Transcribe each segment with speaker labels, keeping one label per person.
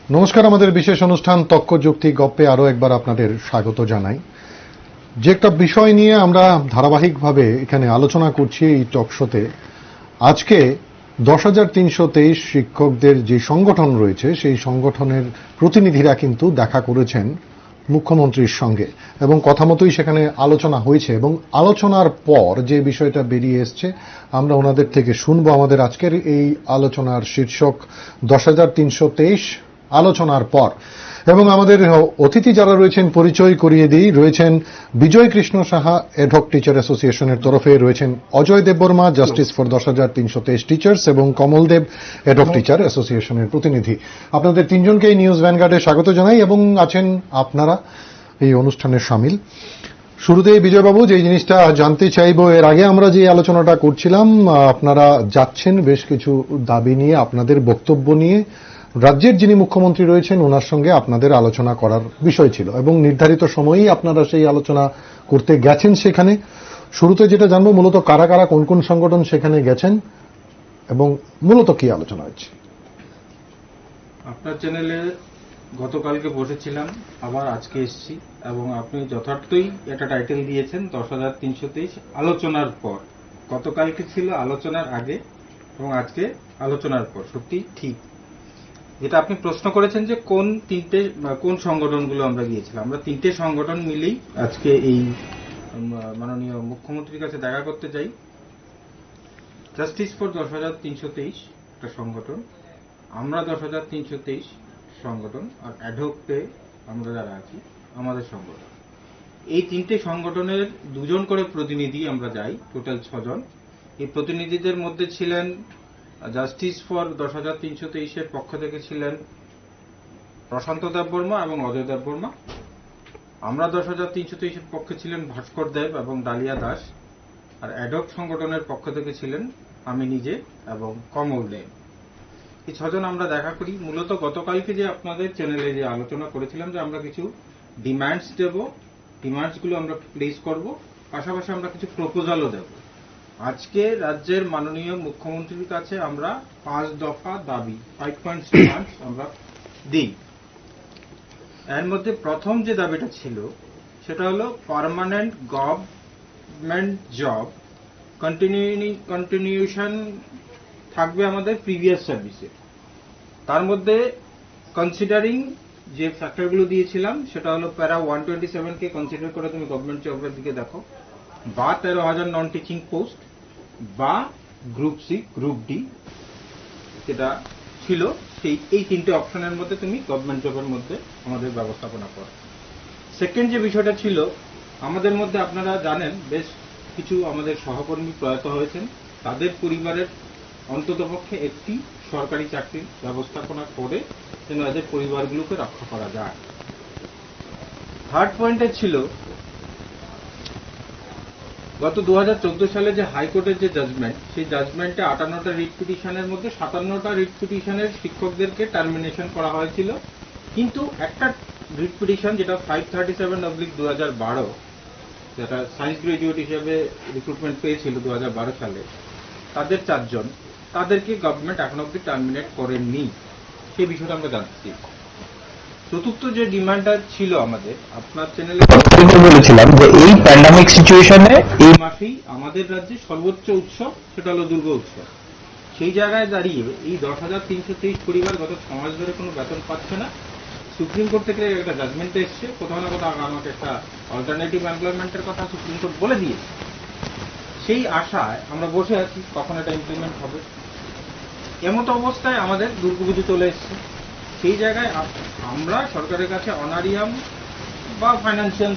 Speaker 1: নমস্কার, আমাদের বিশেষ অনুষ্ঠান তক্ক যুক্তি গপ্পে আরো একবার আপনাদের স্বাগত জানাই। যে একটা বিষয় নিয়ে আমরা ধারাবাহিকভাবে এখানে আলোচনা করছি এই টক শোতে, আজকে 10,323 শিক্ষকদের যে সংগঠন রয়েছে সেই সংগঠনের প্রতিনিধিরা কিন্তু দেখা করেছেন মুখ্যমন্ত্রীর সঙ্গে এবং কথা মতোই সেখানে আলোচনা হয়েছে এবং আলোচনার পর যে বিষয়টা বেরিয়ে এসছে আমরা ওনাদের থেকে শুনবো। আমাদের আজকের এই আলোচনার শীর্ষক 10,323 আলোচনার পর। এবং আমাদের অতিথি যারা রয়েছেন পরিচয় করিয়ে দিই। রয়েছেন বিজয় কৃষ্ণ সাহা এডহক টিচার অ্যাসোসিয়েশনের তরফে, রয়েছেন Ajay Debbarma justice for 10,323 teachers এবং কমল দেব এডহক টিচার অ্যাসোসিয়েশনের প্রতিনিধি। আপনাদের তিনজনকেই নিউজ ভ্যানগার্ডে স্বাগত জানাই এবং আছেন আপনারা এই অনুষ্ঠানের সামিল। শুরুতেই বিজয়বাবু, যে জিনিসটা জানতে চাইব, এর আগে আমরা যে আলোচনাটা করছিলাম, আপনারা যাচ্ছেন বেশ কিছু দাবি নিয়ে, আপনাদের বক্তব্য নিয়ে রাজ্যের যিনি মুখ্যমন্ত্রী রয়েছেন ওনার সঙ্গে আপনাদের আলোচনা করার বিষয় ছিল এবং নির্ধারিত সময়েই আপনারা সেই আলোচনা করতে গেছেন সেখানে। শুরুতে যেটা জানবো, মূলত কারা কারা কোন কোন সংগঠন সেখানে গেছেন এবং মূলত কি আলোচনা হচ্ছে।
Speaker 2: আপনার চ্যানেলে গতকালকে বসেছিলাম, আবার আজকে এসেছি এবং আপনি যথার্থই একটা টাইটেল দিয়েছেন 10,323 আলোচনার পর। গতকালকে ছিল আলোচনার আগে এবং আজকে আলোচনার পর। সত্যি ঠিক যেটা আপনি প্রশ্ন করেছেন যে কোন সংগঠনগুলো আমরা গিয়েছিলাম, আমরা তিনটে সংগঠন মিলেই আজকে এই মাননীয় মুখ্যমন্ত্রীর কাছে দেখা করতে যাই। জাস্টিস ফর 10,323 একটা সংগঠন, আমরা 10,323 সংগঠন, আর অ্যাডহকতে আমরা যারা আছি আমাদের সংগঠন। এই তিনটে সংগঠনের দুজন করে প্রতিনিধি আমরা যাই, টোটাল 6 জন। এই প্রতিনিধিদের মধ্যে ছিলেন জাস্টিস ফর 10,323 পক্ষ থেকে ছিলেন প্রশান্ত দেববর্মা এবং অজয় দেববর্মা। আমরা 10,323 পক্ষে ছিলেন ভাস্কর দেব এবং ডালিয়া দাস। আর অ্যাডহক সংগঠনের পক্ষ থেকে ছিলেন আমি নিজে এবং কমল দেব। এই 6 জন আমরা দেখা করি। মূলত গতকালকে যে আপনাদের চ্যানেলে যে আলোচনা করেছিলাম যে আমরা কিছু ডিমান্ডস দেব, ডিমান্ডসগুলো আমরা প্লেস করব, পাশাপাশি আমরা কিছু প্রপোজালও দেব। আজকে রাজ্যের মাননীয় মুখ্যমন্ত্রীর কাছে আমরা 5 দফা দাবি, 5 পয়েন্টস ডিমান্ডস আমরা দিই। এর মধ্যে প্রথম যে দাবিটা ছিল সেটা হলো পার্মানেন্ট গভর্নমেন্ট জব কন্টিনিউশন থাকবে আমাদের প্রিভিয়াস সার্ভিসে। তার মধ্যে কনসিডারিং যে ফ্যাক্টরগুলো দিয়েছিলাম সেটা হলো প্যারা 127 কে কনসিডার করে তুমি গভর্নমেন্ট জবের দিকে দেখো, বা 13,000 নন টিচিং পোস্ট, বা গ্রুপ সি গ্রুপ ডি যেটা ছিল, এই তিনটে অপশনের মধ্যে তুমি গভর্নমেন্ট জবের মধ্যে আমাদের ব্যবস্থাপনা করো। সেকেন্ড যে বিষয়টা ছিল, আমাদের মধ্যে আপনারা জানেন বেশ কিছু আমাদের সহকর্মী প্রয়াত হয়েছেন, তাদের পরিবারের অন্ততপক্ষে একটি সরকারি চাকরির ব্যবস্থাপনা করে যেন এদের পরিবারগুলোকে রক্ষা করা যায়। থার্ড পয়েন্টে ছিল গত 2014 সালে যে হাইকোর্টের যে জাজমেন্ট, সেই জাজমেন্টে 58টা রিট পিটিশনের মধ্যে 57টা রিট পিটিশনের শিক্ষকদেরকে টার্মিনেশন করা হয়েছিল, কিন্তু একটা রিট পিটিশন যেটা 537/2012 যেটা সায়েন্স গ্রাজুয়েট হিসেবে রিক্রুটমেন্ট পেয়েছিল 2012 সালে, তাদের 4 জন, তাদেরকে গভর্নমেন্ট এখন অব্দি টার্মিনেট করেননি। সেই বিষয়টা আমরা জানতে। চতুর্থ যে ডিমান্ডটা ছিল আমাদের, আপনার চ্যানেলে বলেছিলাম যে এই প্যান্ডামিক সিচুয়েশনে এই মাসেই আমাদের রাজ্যে সর্বোচ্চ উৎসব সেটা হলো দুর্গা উৎসব। সেই জায়গায় দাঁড়িয়ে এই 10,323 পরিবার গত 6 মাস ধরে কোনো বেতন পাচ্ছে না। সুপ্রিম কোর্ট থেকে একটা জাজমেন্ট এসছে, কোথাও না কোথাও আমাকে একটা অল্টারনেটিভ এমপ্লয়মেন্টের কথা সুপ্রিম কোর্ট বলে দিয়েছে। সেই আশায় আমরা বসে আছি কখন এটা ইমপ্লিমেন্ট হবে। এমতো অবস্থায় আমাদের দুর্গাপুজো চলে এসছে। সেই জায়গায় আমরা সরকারের কাছে অনারিয়াম বা ফাইন্যান্সিয়াল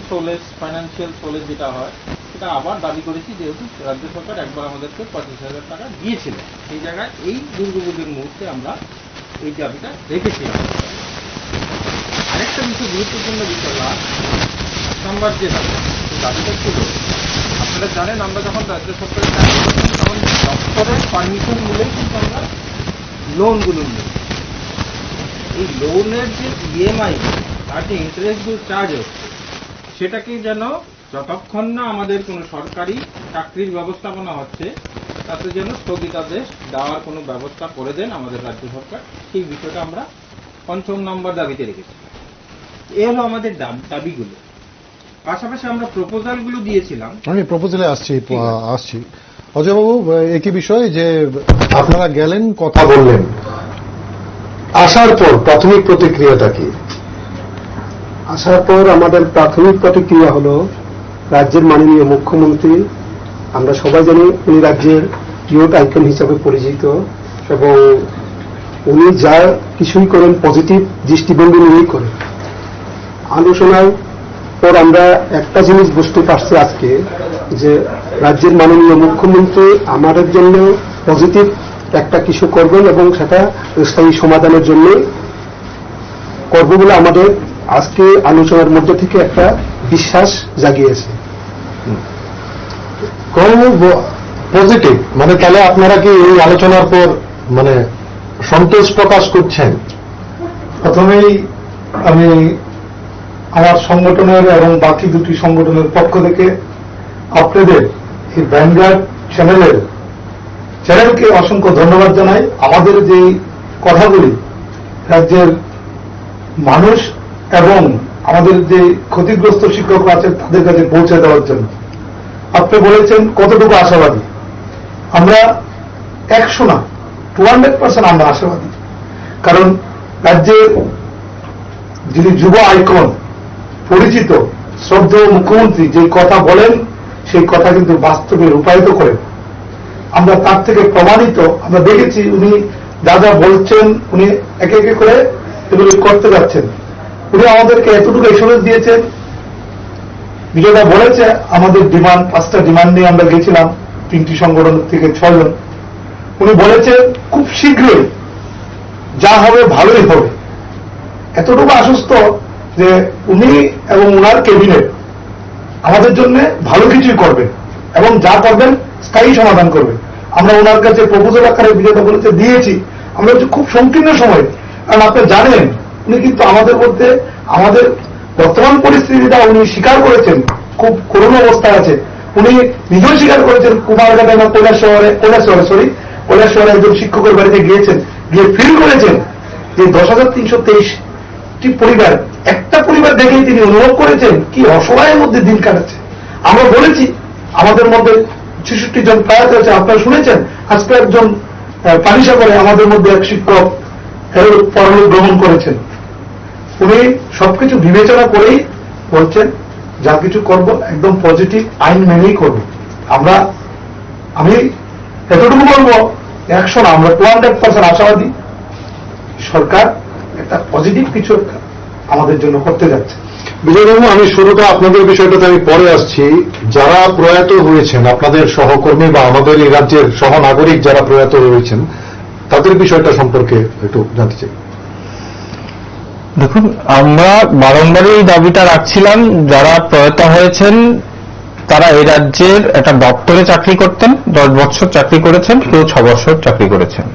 Speaker 2: সোলেজ যেটা হয় সেটা আবার দাবি করেছি, যেহেতু রাজ্য সরকার একবার আমাদেরকে 25,000 টাকা দিয়েছিল। সেই জায়গায় এই দুর্গাপুজোর মুহূর্তে আমরা এই দাবিটা রেখেছিলাম। আরেকটা বিষয়, গুরুত্বপূর্ণ বিষয়, নাম্বার যে দাবিটা ছিল, আপনারা জানেন আমরা যখন রাজ্য সরকারের কাজ করতাম তখন দপ্তরের পারমিশন নিলেই কিন্তু আমরা লোনগুলো নিই। এই লোনের যে ইএমআই আর যে ইন্টারেস্টগুলো চার্জ হচ্ছে সেটাকে যেন যতক্ষণ না আমাদের কোনো সরকারি চাকরির ব্যবস্থাপনা হচ্ছে তাতে যেন স্থগিতাদেশ দেওয়ার কোনো ব্যবস্থা করে দেন আমাদের রাজ্য সরকার। সেই বিষয়টা আমরা পঞ্চম নম্বর দাবিতে রেখেছি। এ হলো আমাদের দাবিগুলো। পাশাপাশি আমরা প্রপোজালগুলো দিয়েছিলাম।
Speaker 1: আমি প্রপোজালে আসছি অজয়বাবু, একই বিষয় যে আপনারা গেলেন, কথা বললেন, আসার পর প্রাথমিক প্রতিক্রিয়াটা কি?
Speaker 3: আসার পর আমাদের প্রাথমিক প্রতিক্রিয়া হলো, রাজ্যের মাননীয় মুখ্যমন্ত্রী, আমরা সবাই জানি উনি রাজ্যের ইয়ুথ আইকন হিসাবে পরিচিত এবং উনি যা কিছুই করেন পজিটিভ দৃষ্টিভঙ্গি নিয়েই করেন। আলোচনার পর আমরা একটা জিনিস বুঝতে পারছি আজকে, যে রাজ্যের মাননীয় মুখ্যমন্ত্রী আমাদের জন্য পজিটিভ একটা কিছু করবেন এবং সেটা স্থায়ী সমাধানের জন্য করবে বলে আমাদের আজকে আলোচনার মধ্যে থেকে একটা বিশ্বাস জাগিয়েছে।
Speaker 1: পজিটিভ মানে তাহলে আপনারা কি এই আলোচনার পর মানে সন্তোষ প্রকাশ করছেন?
Speaker 4: প্রথমেই আমি আমার সংগঠনের এবং বাকি দুটি সংগঠনের পক্ষ থেকে আপনাদের এই ভ্যানগার্ড চ্যানেলকে অসংখ্য ধন্যবাদ জানাই। আমাদের যে কথাগুলি রাজ্যের মানুষ এবং আমাদের যে ক্ষতিগ্রস্ত শিক্ষকরা আছে তাদের কাছে পৌঁছে দেওয়ার জন্য। আপনি বলেছেন কতটুকু আশাবাদী। আমরা 100 না 200% আমরা আশাবাদী। কারণ রাজ্যের যিনি যুব আইকন পরিচিত শ্রদ্ধেয় মুখ্যমন্ত্রী যে কথা বলেন সেই কথা কিন্তু বাস্তবে রূপায়িত করেন। আমরা তার থেকে প্রমাণিত, আমরা দেখেছি উনি যা যা বলছেন উনি একে একে করে এগুলি করতে যাচ্ছেন। উনি আমাদেরকে এতটুকু এসুরেন্স দিয়েছেন, বিজয়দা বলেছে আমাদের ডিমান্ড 5টা ডিমান্ড নিয়ে আমরা গেছিলাম 3টি সংগঠন থেকে 6 জন। উনি বলেছেন খুব শীঘ্রই যা হবে ভালোই হবে। এতটুকু আশ্বস্ত যে উনি এবং উনার ক্যাবিনেট আমাদের জন্য ভালো কিছুই করবেন এবং যা করবেন স্থায়ী সমাধান করবেন। আমরা ওনার কাছে প্রপোজাল আকারে বিজয়দা বলেছে দিয়েছি। আমরা খুব সংকীর্ণ সময়, কারণ আপনি জানেন উনি কিন্তু আমাদের মধ্যে আমাদের বর্তমান পরিস্থিতিটা উনি স্বীকার করেছেন, খুব করুণ অবস্থায় আছে। উনি নিজেও স্বীকার করেছেন কুমারঘাটে বা কৈলাসহরে একজন শিক্ষকের বাড়িতে গিয়েছেন, গিয়ে ফিল করেছেন যে 10,323টি পরিবার, একটা পরিবার দেখেই তিনি অনুভব করেছেন কি অসহায়ের মধ্যে দিন কাটাচ্ছে। আমরা বলেছি আমাদের মধ্যে 66 জন প্রয়াত হয়েছে, আপনারা শুনেছেন। আজকে একজন পানিসাগরে আমাদের মধ্যে এক শিক্ষক পরলোক গ্রহণ করেছেন। উনি সবকিছু বিবেচনা করেই বলছেন যা কিছু করব একদম পজিটিভ আইন মেনেই করব। আমি এতটুকু বলবো 100 না, আমরা 200% আশাবাদী সরকার একটা পজিটিভ কিছু আমাদের জন্য করতে যাচ্ছে।
Speaker 1: বিজয়বাবু, আমি শুরুটা আপনাদের বিষয়টাতে আমি পরে আসছি। যারা প্রয়াত হয়েছেন আপনাদের সহকর্মী বা আমাদের এই রাজ্যের সহনাগরিক যারা প্রয়াত হয়েছেন তাদের বিষয়টা সম্পর্কে একটু জানতে চাই।
Speaker 5: দেখুন, আমরা বারংবারই এই দাবিটা রাখছিলাম, যারা প্রয়াত হয়েছেন তারা এই রাজ্যের একটা দপ্তরে চাকরি করতেন, 10 বছর চাকরি করেছেন, কেউ 6 বছর চাকরি করেছেন।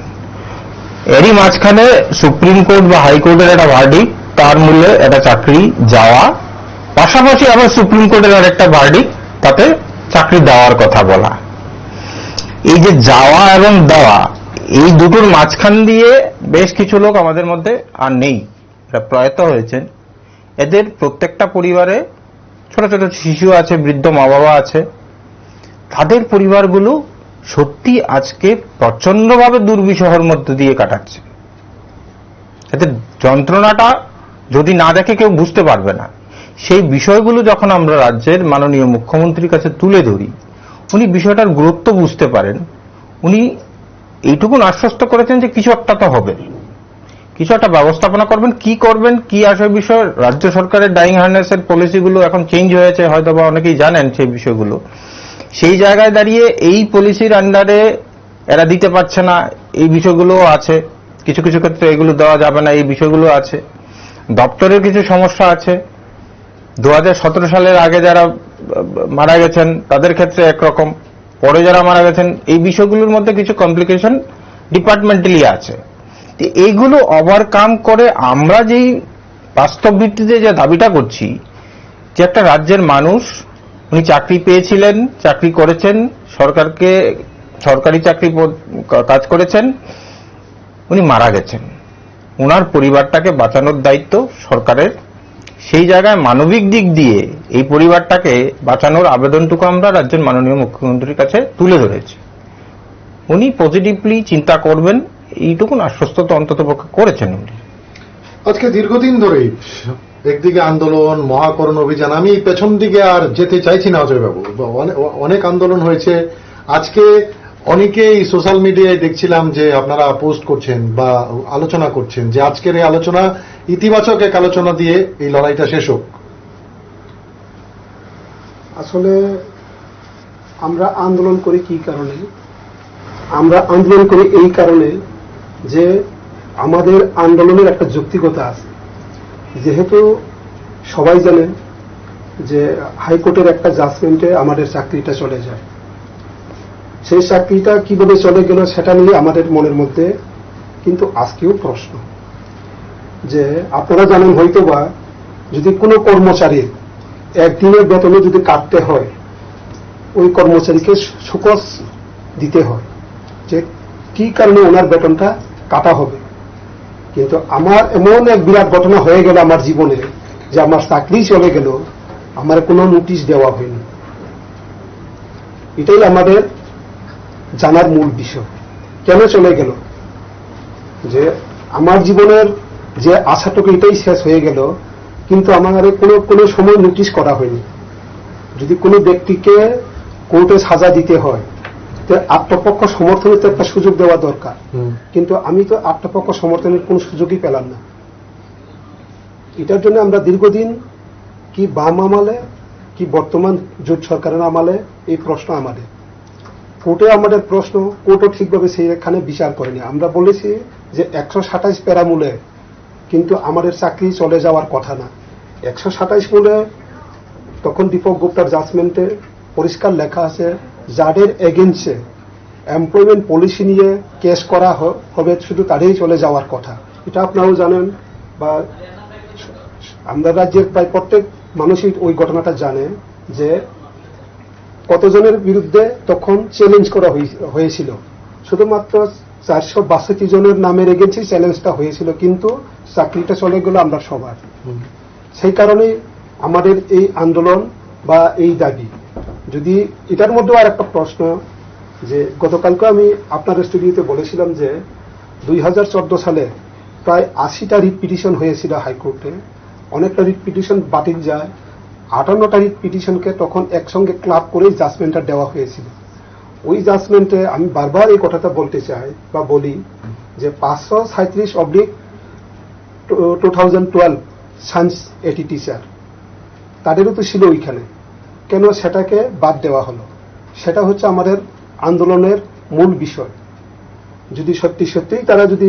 Speaker 5: এরই মাঝখানে সুপ্রিম কোর্ট বা হাইকোর্টের একটা ভার্ডিক, তার মূল্যে একটা চাকরি যাওয়া, পাশাপাশি আবার সুপ্রিম কোর্টের আর একটা ভার্ডিক, তাতে চাকরি দেওয়ার কথা বলা। এই যে যাওয়া এবং দেওয়া, এই দুটোর মাঝখান দিয়ে বেশ কিছু লোক আমাদের মধ্যে আর নেই, প্রয়াত হয়েছেন। এদের প্রত্যেকটা পরিবারে ছোট ছোট শিশু আছে, বৃদ্ধ মা বাবা আছে। তাদের পরিবারগুলো সত্যি আজকে প্রচন্ডভাবে দুর্বিষহের মধ্যে দিয়ে কাটাচ্ছে। এদের যন্ত্রণাটা যদি না দেখে কেউ বুঝতে পারবে না। সেই বিষয়গুলো যখন আমরা রাজ্যের মাননীয় মুখ্যমন্ত্রীর কাছে তুলে ধরি, উনি বিষয়টার গুরুত্ব বুঝতে পারেন। উনি এইটুকুন আশ্বস্ত করেছেন যে কিছু একটা তো হবে, কিছু একটা ব্যবস্থাপনা করবেন। কি করবেন, কি আসে বিষয়, রাজ্য সরকারের ডাইং হার্নেসের পলিসিগুলো এখন চেঞ্জ হয়েছে, হয়তো বা অনেকেই জানেন সেই বিষয়গুলো। সেই জায়গায় দাঁড়িয়ে এই পলিসির আন্ডারে এরা দিতে পারছে না, এই বিষয়গুলো আছে। কিছু কিছু ক্ষেত্রে এগুলো দেওয়া যাবে না, এই বিষয়গুলো আছে। দপ্তরের কিছু সমস্যা আছে। 2017 সালের আগে যারা মারা গেছেন তাদের ক্ষেত্রে একরকম, পরে যারা মারা গেছেন, এই বিষয়গুলোর মধ্যে কিছু কমপ্লিকেশন ডিপার্টমেন্টালি আছে। এইগুলো ওভারকাম করে আমরা যেই বাস্তব ভিত্তিতে যে দাবিটা করছি, যে একটা রাজ্যের মানুষ, উনি চাকরি পেয়েছিলেন, চাকরি করেছেন, সরকারি চাকরি কাজ করেছেন, উনি মারা গেছেন। ওনার পরিবারটাকে বাঁচানোর দায়িত্ব সরকারের। সেই জায়গায় মানবিক দিক দিয়ে এই পরিবারটাকে বাঁচানোর আবেদনটুকু আমরা রাজ্যের মাননীয় মুখ্যমন্ত্রীর কাছে তুলে ধরেছি। উনি পজিটিভলি চিন্তা করবেন এইটুকুন আশ্বস্ত তো অন্ততপক্ষে করেছেন উনি।
Speaker 1: আজকে দীর্ঘদিন ধরেই একদিকে আন্দোলন, মহাকরণ অভিযান, আমি পেছন দিকে আর যেতে চাইছি না অজয়বাবু, অনেক আন্দোলন হয়েছে। আজকে অনেকেই সোশ্যাল মিডিয়ায় দেখছিলাম যে আপনারা পোস্ট করছেন বা আলোচনা করছেন যে আজকের এই আলোচনা ইতিবাচক এক আলোচনা দিয়ে এই লড়াইটা শেষ হোক।
Speaker 3: আসলে আমরা আন্দোলন করি কি কারণে? আমরা আন্দোলন করি এই কারণে যে আমাদের আন্দোলনের একটা যৌক্তিকতা আছে। যেহেতু সবাই জানে যে হাইকোর্টের একটা জাজমেন্টে আমাদের চাকরিটা চলে যায়, সেই চাকরিটা কিভাবে চলে গেল সেটা নিয়ে আমাদের মনের মধ্যে কিন্তু আজকেও প্রশ্ন। যে আপনারা জানেন হয়তো বা যদি কোনো কর্মচারীর একদিনের বেতনে যদি কাটতে হয়, ওই কর্মচারীকে সুকস দিতে হয় যে কি কারণে ওনার বেতনটা কাটা হবে। কিন্তু আমার এমন এক বিরাট ঘটনা হয়ে গেল আমার জীবনে যে আমার চাকরি চলে গেল, আমার কোনো নোটিশ দেওয়া হয়নি। এটাই আমাদের জানার মূল বিষয়। কেন চলে গেল? যে আমার জীবনের যে আশাটুকু এটাই শেষ হয়ে গেল, কিন্তু আমার কোনো সময় নোটিশ করা হয়নি। যদি কোনো ব্যক্তিকে কোর্টে সাজা দিতে হয় তো আত্মপক্ষ সমর্থনের তো একটা সুযোগ দেওয়া দরকার, কিন্তু আমি তো আত্মপক্ষ সমর্থনের কোনো সুযোগই পেলাম না। এটার জন্য আমরা দীর্ঘদিন কি বাম আমলে কি বর্তমান জোট সরকারের আমলে এই প্রশ্ন আমাদের কোর্টে, আমাদের প্রশ্ন কোর্টও ঠিকভাবে সেইখানে বিচার করেনি। আমরা বলেছি যে 127 প্যারামূলে কিন্তু আমাদের চাকরি চলে যাওয়ার কথা না। 127 মূলে তখন দীপক গুপ্তার জাজমেন্টে পরিষ্কার লেখা আছে যাদের এগেন্সে এমপ্লয়মেন্ট পলিসি নিয়ে কেস করা হবে শুধু তাদেরই চলে যাওয়ার কথা। এটা আপনারাও জানেন বা আমরা রাজ্যের প্রায় প্রত্যেক মানুষই ওই ঘটনাটা জানে যে কতজনের বিরুদ্ধে তখন চ্যালেঞ্জ করা হয়েছিল। শুধুমাত্র 462 জনের নামের এগেন্সি চ্যালেঞ্জটা হয়েছিল, কিন্তু চাকরিটা চলে গেল আমরা সবার। সেই কারণে আমাদের এই আন্দোলন বা এই দাবি। যদি এটার মধ্যেও আর একটা প্রশ্ন, যে গতকালকে আমি আপনার স্টুডিওতে বলেছিলাম যে 2014 সালে প্রায় 80টা রিট পিটিশন হয়েছিল হাইকোর্টে, অনেকটা রিট পিটিশন বাতিল যায়, 58টা রিট পিটিশনকে তখন একসঙ্গে ক্লাব করে জাজমেন্টটা দেওয়া হয়েছিল। ওই জাজমেন্টে আমি বারবার এই কথাটা বলতে চাই বা বলি যে 537/2012 সায়েন্স এটি টিচার তাদেরও তো ছিল ওইখানে, কেন সেটাকে বাদ দেওয়া হলো? সেটা হচ্ছে আমাদের আন্দোলনের মূল বিষয়। যদি সত্যি সত্যিই তারা যদি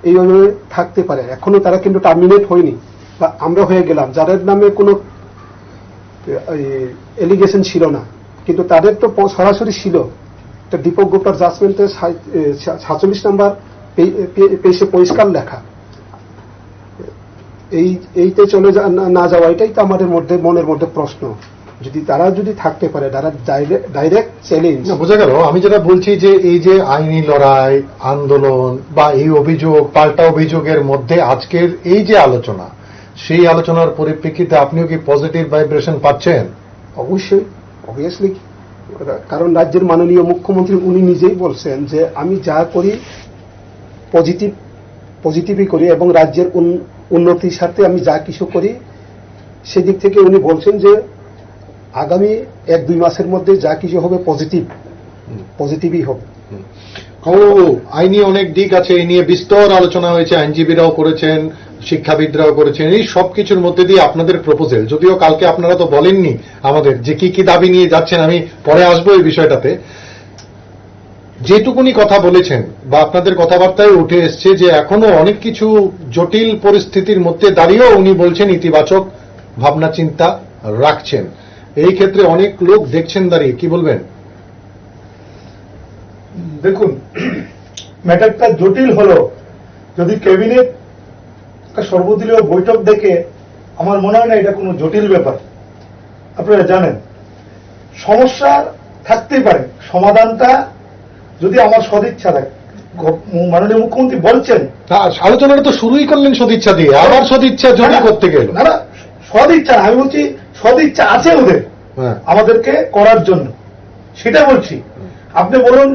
Speaker 3: এইভাবে থাকতে পারে, এখনো তারা কিন্তু টার্মিনেট হয়নি বা আমরা হয়ে গেলাম, যাদের নামে কোনো এলিগেশন ছিল না, কিন্তু তাদের তো সরাসরি ছিল। দীপক গুপ্তার জাজমেন্টে 47 নম্বর পেজে পরিষ্কার লেখা। এইতে চলে না যাওয়া, এটাই তো আমাদের মনের মধ্যে প্রশ্ন। যদি তারা যদি থাকতে পারে, তারা ডাইরেক্ট চ্যালেঞ্জ।
Speaker 1: বোঝা গেল। আমি যেটা বলছি যে এই যে আইনি লড়াই, আন্দোলন বা এই অভিযোগ, পাল্টা অভিযোগের মধ্যে আজকের এই যে আলোচনা, সেই আলোচনার পরিপ্রেক্ষিতে আপনিও কি পজিটিভ ভাইব্রেশন পাচ্ছেন?
Speaker 3: অবশ্যই, অবভিয়াসলি। কারণ রাজ্যের মাননীয় মুখ্যমন্ত্রী উনি নিজেই বলছেন যে আমি যা করি পজিটিভই করি এবং রাজ্যের উন্নতির সাথে আমি যা কিছু করি সেদিক থেকে উনি বলছেন যে আগামী 1-2 মাসের মধ্যে যা কিছু হবে পজিটিভই হবে।
Speaker 1: আইনি অনেক দিক আছে, এই নিয়ে বিস্তর আলোচনা হয়েছে, আইনজীবীরাও করেছেন, শিক্ষাবিদরাও করেছেন। এই সবকিছুর মধ্যে দিয়ে আপনাদের প্রপোজাল, যদিও কালকে আপনারা তো বলেননি আমাদের যে কি কি দাবি নিয়ে যাচ্ছেন, আমি পরে আসবো এই বিষয়টাতে। যেটুকুনি কথা বলেছেন বা আপনাদের কথাবার্তায় উঠে এসছে যে এখনো অনেক কিছু জটিল পরিস্থিতির মধ্যে দাঁড়িয়েও উনি বলছেন ইতিবাচক ভাবনা চিন্তা রাখছেন। এই ক্ষেত্রে অনেক লোক দেখছেন দাঁড়িয়ে, কি বলবেন?
Speaker 4: দেখুন, ম্যাটারটা জটিল হলো যদি ক্যাবিনেট সর্বদলীয় বৈঠক দেখে আমার মনে হয় না এটা কোনো জটিল ব্যাপার। আপনারা জানেন সমস্যা থাকতেই পারে, সমাধানটা যদি আমার সদিচ্ছা থাকে, মাননীয় মুখ্যমন্ত্রী বলছেন।
Speaker 1: আলোচনাটা তো শুরুই করলেন সদিচ্ছা দিয়ে, আবার সদিচ্ছা যদি করতে গেল।
Speaker 4: না না, সদিচ্ছা না, আমি বলছি সদিচ্ছা আছে ওদের
Speaker 1: হ্যাঁ।
Speaker 4: আমাদেরকে করার জন্য, সেটা বলছি। আপনি বলুন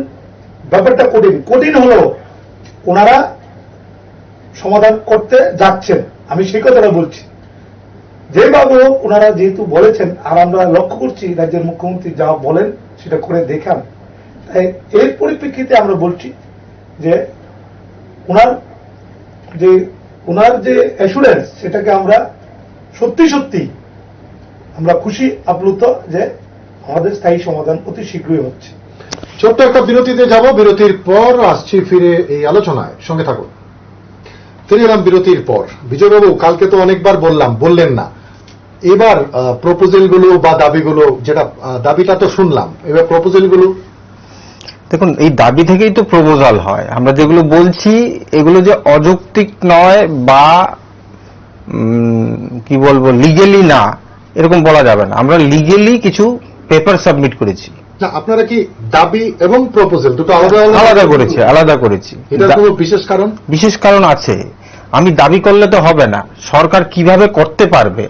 Speaker 4: ব্যাপারটা কঠিন হলো ওনারা সমাধান করতে যাচ্ছেন, আমি সেই কথাটা বলছি। যেভাবে হোক ওনারা যেহেতু বলেছেন, আর আমরা লক্ষ্য করছি রাজ্যের মুখ্যমন্ত্রী যা বলেন সেটা করে দেখান, তাই এর পরিপ্রেক্ষিতে আমরা বলছি যে ওনার যে অ্যাসুরেন্স, সেটাকে আমরা সত্যি সত্যি আমরা খুশি আপ্লুত যে আমাদের স্থায়ী সমাধান অতি শীঘ্রই হচ্ছে।
Speaker 1: ছোট্ট একটা বিরতিতে যাব, বিরতির পর আসছি ফিরে এই আলোচনায়, সঙ্গে থাকুন। ফিরে এলাম বিরতির পর। বিজয়বাবু, কালকে তো অনেকবার বললেন না, এবার প্রপোজালগুলো বা দাবিগুলো, যেটা দাবিটা তো শুনলাম, এবার প্রপোজালগুলো।
Speaker 5: দেখুন, এই দাবি থেকেই তো প্রপোজাল হয়। আমরা যেগুলো বলছি এগুলো যে অযৌক্তিক নয় বা কি বলবো লিগেলি না, এরকম বলা যাবে না। আমরা লিগেলি কিছু পেপার সাবমিট করেছি।
Speaker 1: না, আপনারা কি দাবি এবং প্রপোজাল দুটো আলাদা
Speaker 5: আলাদা করেছি।
Speaker 1: এটার কোনো বিশেষ কারণ?
Speaker 5: বিশেষ কারণ আছে। আমি দাবি করলে তো হবে না, সরকার কিভাবে করতে পারবে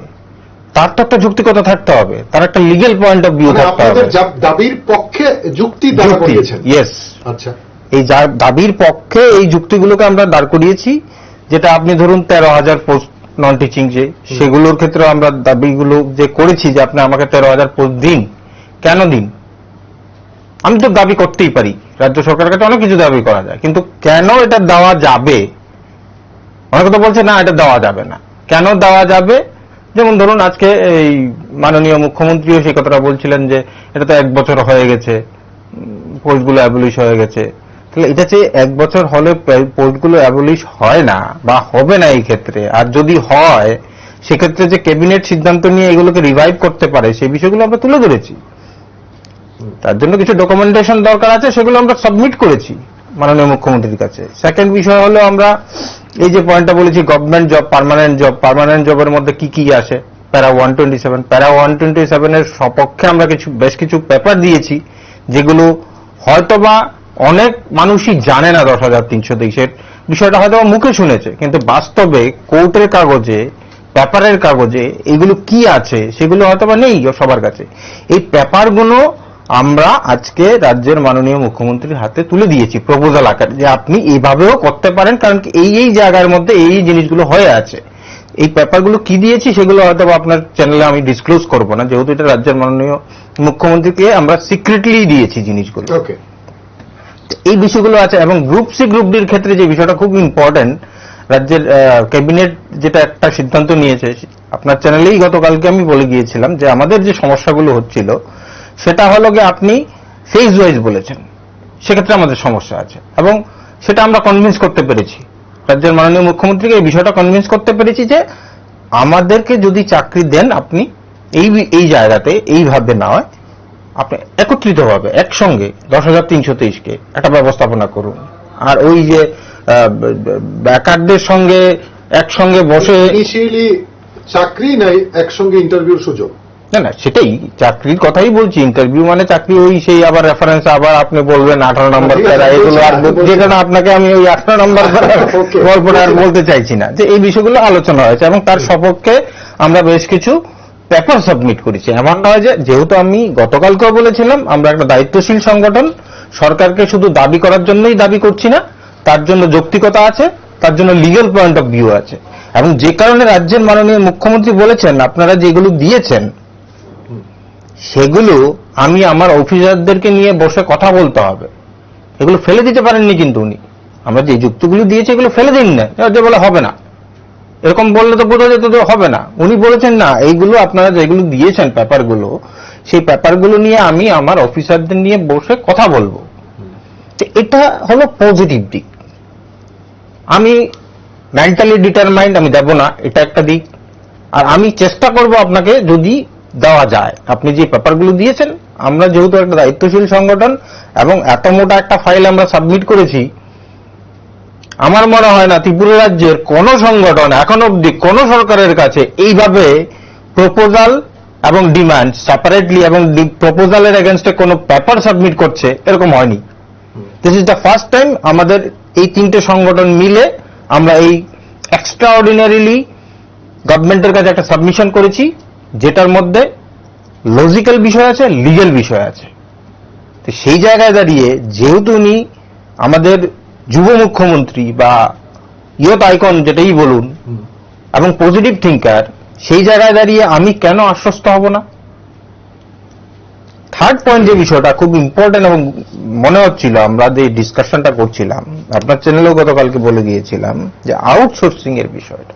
Speaker 5: তার তো একটা যুক্তিকতা থাকতে হবে, তার একটা লিগ্যাল পয়েন্ট অফ ভিউ থাকতে হবে।
Speaker 1: দাবির পক্ষে যুক্তি দাঁড় করিয়েছেন?
Speaker 5: ইয়েস।
Speaker 1: আচ্ছা,
Speaker 5: এই দাবির পক্ষে এই যুক্তিগুলোকে আমরা দাঁড় করিয়েছি, যেটা আপনি ধরুন 13,000 পোস্ট নন টিচিং, যে সেগুলোর ক্ষেত্রে আমরা দাবিগুলো যে করেছি যে আপনি আমাকে 13,000 পোস্ট দিন। কেন দিন? আমি তো দাবি করতেই পারি, রাজ্য সরকারের কাছে অনেক কিছু দাবি করা যায়, কিন্তু কেন এটা দেওয়া যাবে? অনেকে তো বলছে না এটা দেওয়া যাবে না। কেন দেওয়া যাবে? যেমন ধরুন আজকে এই মাননীয় মুখ্যমন্ত্রীও সেই কথাটা বলছিলেন যে এটা তো 1 বছর হয়ে গেছে, পোস্টগুলো অ্যাবলিশ হয়ে গেছে। তাহলে এটা যে 1 বছর হলে পোস্টগুলো অ্যাবলিশ হয় না বা হবে না এই ক্ষেত্রে, আর যদি হয় সেক্ষেত্রে যে ক্যাবিনেট সিদ্ধান্ত নিয়ে এগুলোকে রিভাইভ করতে পারে, সেই বিষয়গুলো আমরা তুলে ধরেছি। তার জন্য কিছু ডকুমেন্টেশন দরকার আছে, সেগুলো আমরা সাবমিট করেছি মাননীয় মুখ্যমন্ত্রীর কাছে। সেকেন্ড বিষয় হলো আমরা এই যে পয়েন্টটা বলেছি গভর্নমেন্ট জব, পার্মানেন্ট জবের মধ্যে কি কি আসে, প্যারা 127 এর সপক্ষে আমরা বেশ কিছু পেপার দিয়েছি, যেগুলো হয়তোবা অনেক মানুষই জানে না। 10,323 বিষয়টা হয়তো মুখে শুনেছে, কিন্তু বাস্তবে কোর্টের কাগজে, পেপারের কাগজে এগুলো কি আছে সেগুলো হয়তোবা নেই সবার কাছে। এই পেপারগুলো আমরা আজকে রাজ্যের মাননীয় মুখ্যমন্ত্রীর হাতে তুলে দিয়েছি প্রপোজাল আকারে, যে আপনি এইভাবেও করতে পারেন, কারণ এই জায়গার মধ্যে এই জিনিসগুলো হয়ে আছে। এই পেপারগুলো কি দিয়েছি সেগুলো হয়তো আপনার চ্যানেলে আমি ডিসক্লোজ করব না, যেহেতু এটা রাজ্যের মাননীয় মুখ্যমন্ত্রীকে আমরা সিক্রেটলি দিয়েছি জিনিসগুলো। এই বিষয়গুলো আছে। এবং গ্রুপ সি গ্রুপ ডির ক্ষেত্রে যে বিষয়টা খুব ইম্পর্টেন্ট, রাজ্যের ক্যাবিনেট যেটা একটা সিদ্ধান্ত নিয়েছে, আপনার চ্যানেলেই গতকালকে আমি বলে গিয়েছিলাম যে আমাদের যে সমস্যাগুলো হচ্ছিল সেটা হলো যে আপনি ফেজ ওয়াইজ বলেছেন, সেক্ষেত্রে আমাদের সমস্যা আছে, এবং সেটা আমরা কনভিন্স করতে পেরেছি রাজ্যের মাননীয় মুখ্যমন্ত্রীকে। এই বিষয়টা কনভিন্স করতে পেরেছি যে আমাদেরকে যদি চাকরি দেন আপনি এই জায়গাতে এইভাবে না হয়, আপনি একত্রিতভাবে একসঙ্গে 10,323 একটা ব্যবস্থাপনা করুন। আর ওই যে বেকারদের সঙ্গে একসঙ্গে বসে
Speaker 1: চাকরি নাই, একসঙ্গে ইন্টারভিউর সুযোগ
Speaker 5: না, সেটাই চাকরির কথাই বলছি। ইন্টারভিউ মানে চাকরি, ওই সেই আবার রেফারেন্স, আবার আপনি বলবেন 18 নম্বর প্যারা, এগুলো আর যেটা আপনাকে আমি ওই 18 নম্বর গল্পটা আর বলতে চাইছি না। যে এই বিষয়গুলো আলোচনা হয়েছে এবং তার সপক্ষে আমরা বেশ কিছু পেপার সাবমিট করেছি। এমন নয় যে, যেহেতু আমি গতকালকেও বলেছিলাম আমরা একটা দায়িত্বশীল সংগঠন, সরকারকে শুধু দাবি করার জন্যই দাবি করছি না, তার জন্য যৌক্তিকতা আছে, তার জন্য লিগ্যাল পয়েন্ট অফ ভিউ আছে। এবং যে কারণে রাজ্যের মাননীয় মুখ্যমন্ত্রী বলেছেন আপনারা যেগুলো দিয়েছেন সেগুলো আমি আমার অফিসারদেরকে নিয়ে বসে কথা বলতে হবে। এগুলো ফেলে দিতে পারেননি কিন্তু উনি। আমরা যে যুক্তিগুলো দিয়েছি এগুলো ফেলে দিন না, বলে হবে না, এরকম বললে তো বোঝা যেত হবে না। উনি বলেছেন না, এইগুলো আপনারা যেগুলো দিয়েছেন পেপারগুলো, সেই পেপারগুলো নিয়ে আমি আমার অফিসারদের নিয়ে বসে কথা বলবো। এটা হলো পজিটিভ দিক। আমি মেন্টালি ডিটারমাইন্ড আমি দেব না, এটা একটা দিক। আর আমি চেষ্টা করব আপনাকে যদি দেওয়া যায়, আপনি যে পেপারগুলো দিয়েছেন, আমরা যেহেতু একটা দায়িত্বশীল সংগঠন এবং এত মোটা একটা ফাইল আমরা সাবমিট করেছি, আমার মনে হয় না ত্রিপুরা রাজ্যের কোন সংগঠন এখন অব্দি কোন সরকারের কাছে এইভাবে প্রপোজাল এবং ডিমান্ড সেপারেটলি এবং প্রপোজালের এগেনস্টে কোনো পেপার সাবমিট করছে, এরকম হয়নি। This is the first time আমাদের এই তিনটে সংগঠন মিলে আমরা এই এক্সট্রা অর্ডিনারিলি গভর্নমেন্টের কাছে একটা সাবমিশন করেছি, যেটার মধ্যে লজিক্যাল বিষয় আছে, লিগ্যাল বিষয় আছে। তো সেই জায়গায় দাঁড়িয়ে যেহেতু উনি আমাদের যুব মুখ্যমন্ত্রী বা ইয়ত আইকন যেটাই বলুন এবং পজিটিভ থিঙ্কার, সেই জায়গায় দাঁড়িয়ে আমি কেন আশ্বস্ত হব না? থার্ড পয়েন্ট যে বিষয়টা খুব ইম্পর্টেন্ট এবং মনে হচ্ছিল, আমরা যে ডিসকাশনটা করছিলাম, আপনার চ্যানেলেও গতকালকে বলে গিয়েছিলাম যে আউটসোর্সিং এর বিষয়টা,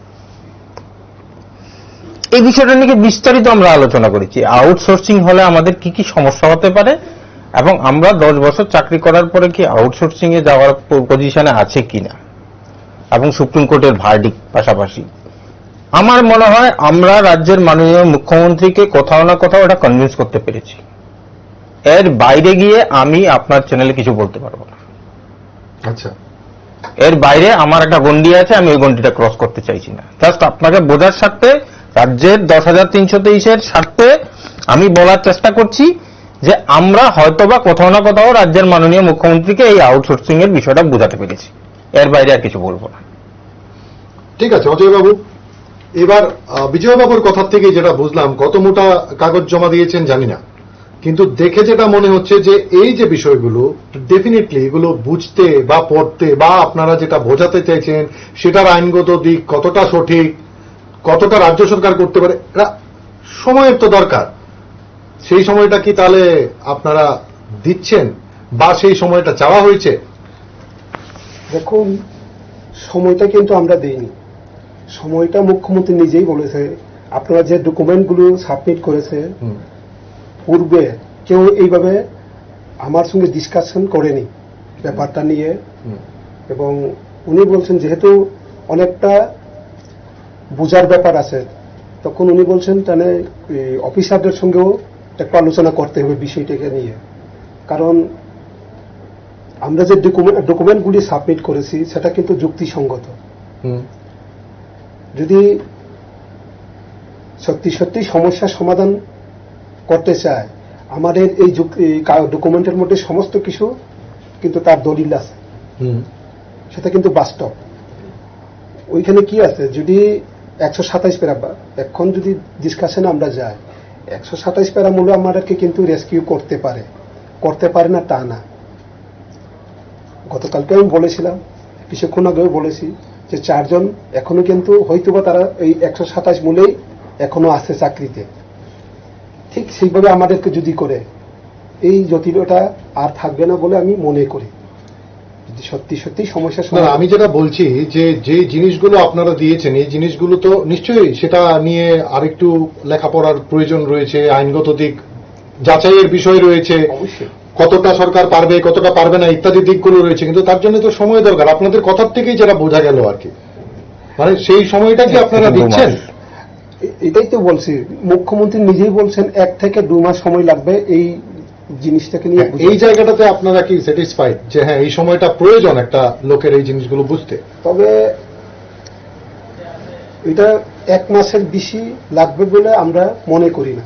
Speaker 5: এই বিষয়টা নিয়ে বিস্তারিত আমরা আলোচনা করেছি। আউটসোর্সিং হলে আমাদের কি কি সমস্যা হতে পারে এবং আমরা 10 বছর চাকরি করার পরে কি আউটসোর্সিং এ যাওয়ার পজিশনে আছে কিনা, এবং সুপ্রিম কোর্টের ভার্ডিক্ট পাশাপাশি আমার মনে হয় আমরা রাজ্যের মাননীয় মুখ্যমন্ত্রীকে কোথাও না কোথাও এটা কনভিন্স করতে পেরেছি। এর বাইরে গিয়ে আমি আপনার চ্যানেলে কিছু বলতে পারবো না।
Speaker 1: আচ্ছা,
Speaker 5: এর বাইরে আমার একটা গন্ডি আছে, আমি ওই গন্ডিটা ক্রস করতে চাইছি না। জাস্ট আপনাকে বোঝার স্বার্থে, রাজ্যের 10,323-এর স্বার্থে আমি বলার চেষ্টা করছি যে আমরা হয়তোবা কোথাও না কোথাও রাজ্যের মাননীয় মুখ্যমন্ত্রীকে এই আউটসোর্সিং এর বিষয়টা বোঝাতে পেরেছি। এর বাইরে আর কিছু বলবো না।
Speaker 1: ঠিক আছে অজয় বাবু, এবার বিজয় বাবুর কথার থেকে যেটা বুঝলাম, কত মোটা কাগজ জমা দিয়েছেন জানি না, কিন্তু দেখে যেটা মনে হচ্ছে যে এই যে বিষয়গুলো ডেফিনেটলি এগুলো বুঝতে বা পড়তে বা আপনারা যেটা বোঝাতে চাইছেন সেটার আইনগত দিক কতটা সঠিক, কতটা রাজ্য সরকার করতে পারে, এটা সময়ের তো দরকার। সেই সময়টা কি তাহলে আপনারা দিচ্ছেন বা সেই সময়টা চাওয়া হয়েছে?
Speaker 3: দেখুন, সময়টা কিন্তু আমরা দেইনি। সময়টা মুখ্যমন্ত্রী নিজেই বলেছে। আপনারা যে ডকুমেন্টগুলো সাবমিট করেছে, পূর্বে কেউ এইভাবে আমার সঙ্গে ডিসকাশন করেনি ব্যাপারটা নিয়ে, এবং উনি বলছেন যেহেতু অনেকটা বোঝার ব্যাপার আছে, তখন উনি বলছেন তাহলে অফিসারদের সঙ্গেও একটু আলোচনা করতে হবে বিষয়টাকে নিয়ে। কারণ আমরা যে ডকুমেন্টগুলি সাবমিট করেছি সেটা কিন্তু যুক্তিসঙ্গত। যদি সত্যি সত্যি সমস্যার সমাধান করতে চায়, আমাদের এই ডকুমেন্টের মধ্যে সমস্ত কিছু কিন্তু তার দলিল আছে, সেটা কিন্তু বাস্তব। ওইখানে কি আছে, যদি 127 প্যারা, এখন যদি ডিসকাশনে আমরা যাই, 127 প্যারা মূল্য আমাদেরকে কিন্তু রেস্কিউ করতে পারে না তা না। গতকালকে আমি বলেছিলাম, কিছুক্ষণ আগেও বলেছি যে 4 জন এখনো কিন্তু হয়তোবা তারা এই 127 মূলেই এখনো আছে চাকরিতে। ঠিক সেইভাবে আমাদেরকে যদি করে, এই জটিলতা আর থাকবে না বলে আমি মনে করি। যদি সত্যি সত্যি সমস্যার
Speaker 1: না, আমি যেটা বলছি যে জিনিসগুলো আপনারা দিয়েছেন, এই জিনিসগুলো তো নিশ্চয়ই সেটা নিয়ে আরেকটু লেখাপড়ার প্রয়োজন রয়েছে, আইনগত দিক যাচাইয়ের বিষয় রয়েছে,
Speaker 3: অবশ্যই
Speaker 1: কতটা সরকার পারবে কতটা পারবে না ইত্যাদি দিকগুলো রয়েছে, কিন্তু তার জন্য তো সময় দরকার। আপনাদের কথার থেকেই যেটা বোঝা গেল আর কি, মানে সেই সময়টা কি আপনারা দিচ্ছেন?
Speaker 3: এটাই তো বলছি, মুখ্যমন্ত্রী নিজেই বলছেন 1 থেকে 2 মাস সময় লাগবে এই জিনিসটাকে নিয়ে।
Speaker 1: এই জায়গাটাতে আপনারা কি স্যাটিসফাইড যে হ্যাঁ এই সময়টা প্রয়োজন একটা লোকের এই জিনিসগুলো বুঝতে?
Speaker 3: তবে এটা 1 মাসের বেশি লাগবে বলে আমরা মনে করি না।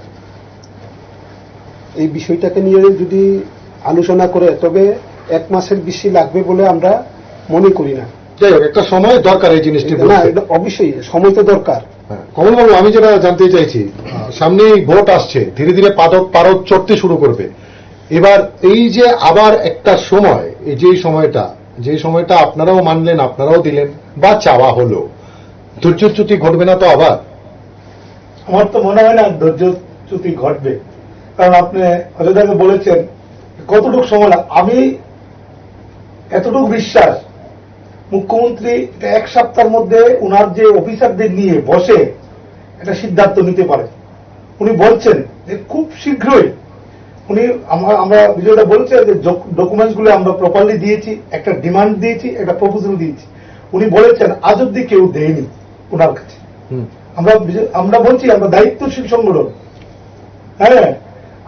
Speaker 3: এই বিষয়টাকে নিয়ে যদি আলোচনা করে, তবে 1 মাসের বেশি লাগবে বলে আমরা মনে করি না।
Speaker 1: যাই হোক, একটা সময় দরকার এই জিনিসটি
Speaker 3: না,
Speaker 1: বুঝতে।
Speaker 3: এটা অবশ্যই সময় তো দরকার।
Speaker 1: কমলবাবু, আমি যেটা জানতে চাইছি, সামনেই ভোট আসছে, ধীরে ধীরে পারদ চড়তে শুরু করবে। এবার এই যে আবার একটা সময়, এই যে সময়টা আপনারাও মানলেন, আপনারাও দিলেন বা চাওয়া হলো, ধৈর্যচ্যুতি ঘটবে না তো আবার?
Speaker 4: আমার তো মনে হয় না ধৈর্যচ্যুতি ঘটবে, কারণ আপনি অযোধ্যাকে বলেছেন কতটুকু সময় আমি এতটুকু বিশ্বাস মুখ্যমন্ত্রী 1 সপ্তাহের মধ্যে উনার যে অফিসারদের নিয়ে বসে একটা সিদ্ধান্ত নিতে পারে। উনি বলছেন যে খুব শীঘ্রই উনি, আমরা বিজয়দা বলছে যে ডকুমেন্টস গুলো আমরা প্রপারলি দিয়েছি, একটা ডিমান্ড দিয়েছি, একটা প্রপোজাল দিয়েছি। উনি বলেছেন আজ অব্দি কেউ দেয়নি ওনার কাছে। আমরা বলছি আমরা দায়িত্বশীল সংগঠন, হ্যাঁ,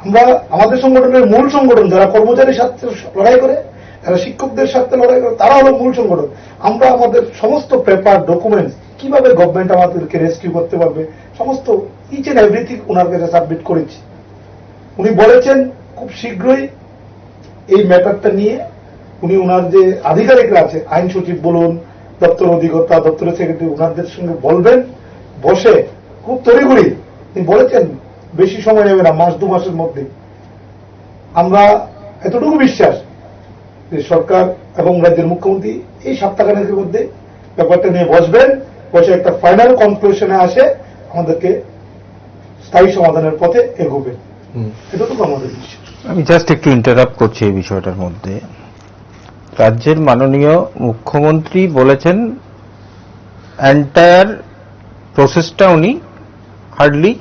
Speaker 4: আমরা আমাদের সংগঠনের মূল সংগঠন যারা কর্মচারীর সাথে লড়াই করে, যারা শিক্ষকদের সাথে লড়াই করে, তারা হলো মূল সংগঠন। আমরা আমাদের সমস্ত পেপার ডকুমেন্টস কিভাবে গভর্নমেন্ট আমাদেরকে রেস্কিউ করতে পারবে, সমস্ত ইচ এন্ড এভরিথিং ওনার কাছে সাবমিট করেছি। উনি বলেছেন খুব শীঘ্রই এই ম্যাটারটা নিয়ে উনি ওনার যে আধিকারিকরা আছে, আইন সচিব বলুন, দপ্তর অধিকর্তা, দপ্তরের সেক্রেটারি, ওনাদের সঙ্গে বলবেন, বসে খুব তড়িঘড়ি, তিনি বলেছেন বেশি সময় নেবে না, 1-2 মাসের মধ্যে। আমরা এতটুকু বিশ্বাস যে সরকার এবং রাজ্যের মুখ্যমন্ত্রী এই সপ্তাহখানেকের মধ্যে ব্যাপারটা নিয়ে বসবেন, বসে একটা ফাইনাল কনক্লুশনে আসে আমাদেরকে স্থায়ী সমাধানের পথে এগোবেন, এতটুকু আমাদের বিশ্বাস।
Speaker 5: আমি জাস্ট একটু ইন্টারাপ্ট করছি এই বিষয়টার মধ্যে। রাজ্যের মাননীয় মুখ্যমন্ত্রী বলেছেন এন্টায়ার প্রসেসটা উনি হার্ডলি,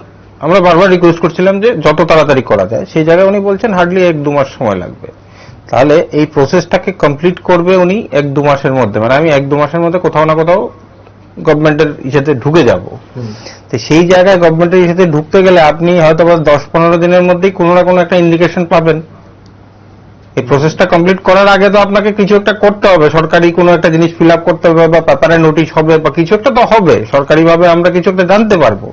Speaker 5: আমরা বারবার রিকোয়েস্ট করছিলাম যে যত তাড়াতাড়ি করা যায়, সেই জায়গায় উনি বলছেন হার্ডলি 1-2 মাস সময় লাগবে। তাহলে এই প্রসেসটাকে কমপ্লিট করবে উনি 1-2 মাসের মধ্যে, মানে আমি 1-2 মাসের মধ্যে কোথাও না কোথাও গভর্নমেন্টের ইসেতে ঢুকে যাব। তো সেই জায়গায় গভর্নমেন্টের ইসেতে ঢুকতে গেলে আপনি হয়তো 10-15 দিনের মধ্যেই কোনো না কোনো একটা ইন্ডিকেশন পাবেন। এই প্রসেসটা কমপ্লিট করার আগে তো আপনাকে কিছু একটা করতে হবে, সরকারি কোনো একটা জিনিস ফিল আপ করতে হবে, বা পেপারে নোটিশ হবে, বা কিছু একটা তো হবে, সরকারিভাবে আমরা কিছু একটা জানতে পারবো।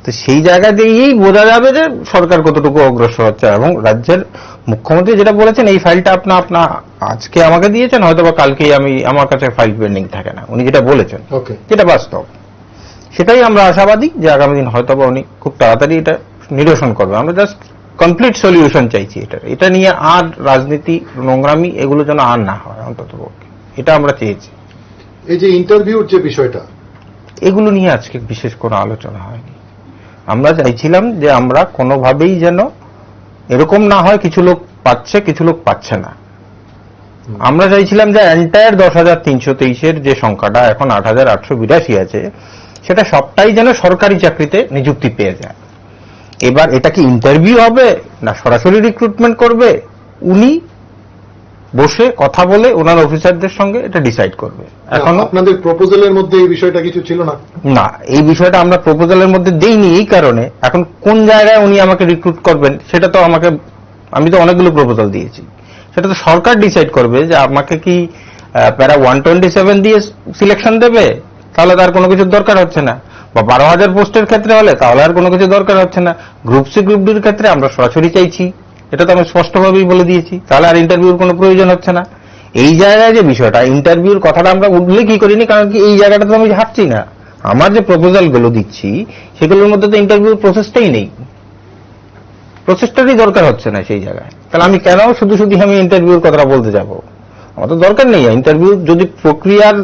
Speaker 5: তো সেই জায়গা দিয়েই বোঝা যাবে যে সরকার কতটুকু অগ্রসর হচ্ছে। এবং রাজ্যের মুখ্যমন্ত্রী যেটা বলেছেন, এই ফাইলটা আপনা আজকে আমাকে দিয়েছেন, হয়তো বা কালকেই আমার কাছে ফাইল পেন্ডিং থাকে না, উনি যেটা বলেছেন, যেটা বাস্তব, সেটাই আমরা আশাবাদী যে আগামী দিন হয়তো বা উনি খুব তাড়াতাড়ি এটা নিরসন করবে। আমরা জাস্ট কমপ্লিট সলিউশন চাইছি এটা নিয়ে আর রাজনীতি, নোংরামি এগুলো যেন আর না হয়, অন্তত এটা আমরা চেয়েছি।
Speaker 1: এই যে ইন্টারভিউর যে বিষয়টা,
Speaker 5: এগুলো নিয়ে আজকে বিশেষ কোনো আলোচনা হয়নি। আমরা চাইছিলাম যে আমরা কোনোভাবেই যেন এরকম না হয় কিছু লোক পাচ্ছে কিছু লোক পাচ্ছে না। আমরা চাইছিলাম যে এন্টায়ার 10,323-এর যে সংখ্যাটা এখন 8,882 আছে, সেটা সবটাই যেন সরকারি চাকরিতে নিযুক্তি পেয়ে যায়। এবার এটা কি ইন্টারভিউ হবে না সরাসরি রিক্রুটমেন্ট করবে, উনি বসে কথা বলে ওনার অফিসারদের সঙ্গে এটা ডিসাইড করবে। এখন
Speaker 1: আপনাদের প্রপোজালের মধ্যে এই বিষয়টা কিছু ছিল না?
Speaker 5: না, এই বিষয়টা আমরা প্রপোজালের মধ্যে দেইনি এই কারণে, এখন কোন জায়গায় উনি আমাকে রিক্রুট করবেন সেটা তো আমি তো অনেকগুলো প্রপোজাল দিয়েছি, সেটা তো সরকার ডিসাইড করবে যে আমাকে কি প্যারা 127 দিয়ে সিলেকশন দেবে, তাহলে তার কোনো কিছুর দরকার হচ্ছে না, বা 12,000 পোস্টের ক্ষেত্রে হলে তাহলে আর কোনো কিছু দরকার হচ্ছে না। গ্রুপ সি গ্রুপ ডির ক্ষেত্রে আমরা সরাসরি চাইছি, এটা তো আমি স্পষ্টভাবেই বলে দিয়েছি, তাহলে আর ইন্টারভিউর কোনো প্রয়োজন হচ্ছে না। এই জায়গায় যে বিষয়টা, ইন্টারভিউর কথাটা আমরা উল্লেখই করিনি, কারণ কি এই জায়গাটা তো আমি ভাবছি না। আমার যে প্রপোজালগুলো দিচ্ছি সেগুলোর মধ্যে তো ইন্টারভিউর প্রসেসটাই নেই, প্রসেসটারই দরকার হচ্ছে না সেই জায়গায়। তাহলে আমি কেন শুধু আমি ইন্টারভিউর কথাটা বলতে যাব? আমার তো দরকার নেই ইন্টারভিউ। যদি প্রক্রিয়ার